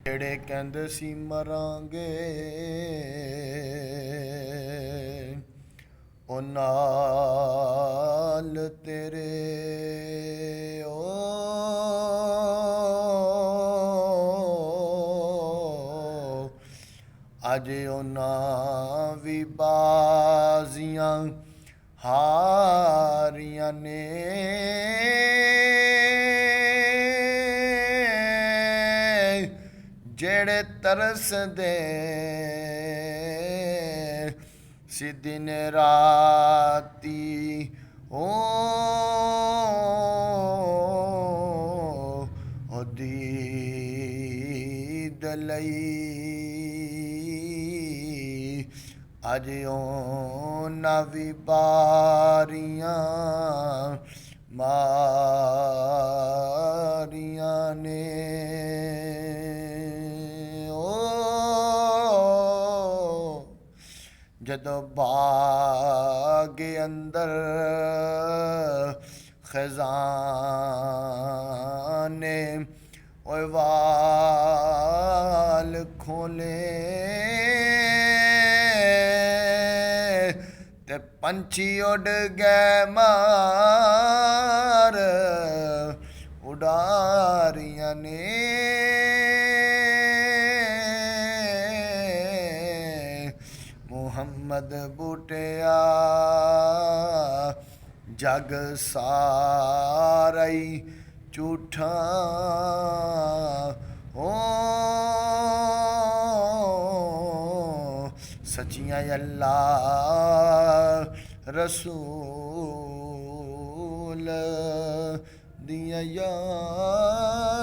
ਜਿਹੜੇ ਕਹਿੰਦੇ ਸੀ ਮਰਾਂਗੇ ਉਹ ਨਾਲ ਤੇਰੇ ਅੱਜ ਉਹਨਾਂ ਵੀ ਬਾਜ਼ੀਆਂ ਹਾਰੀਆਂ ਨੇ ਜਿਹੜੇ ਤਰਸਦੇ ਸੀ ਦਿਨ ਰਾਤੀ ਦੀਦ ਲਈ ਅੱਜ ਉਹਨਾਂ ਵੀ ਬਾਰੀਆਂ ਮਾਰੀਆਂ ਨੇ ਜਦੋਂ ਬਾਗ ਅੰਦਰ ਖਜ਼ਾਨੇ ਓਏ ਵਾਲ ਖੋਲੇ ਤੇ ਪੰਛੀ ਉੱਡ ਗਏ ਮਾਰ ਉਡਾਰੀਆਂ ਨੇ ਮੁਹੰਮਦ ਬੂਟਿਆ ਜਗ ਸਾਰਾ ਹੀ ਝੂਠਾ ਸੱਚੀਆਂ ਅੱਲਾਹ ਰਸੂਲ ਦੀਆਂ ਯਾਰੀਆਂ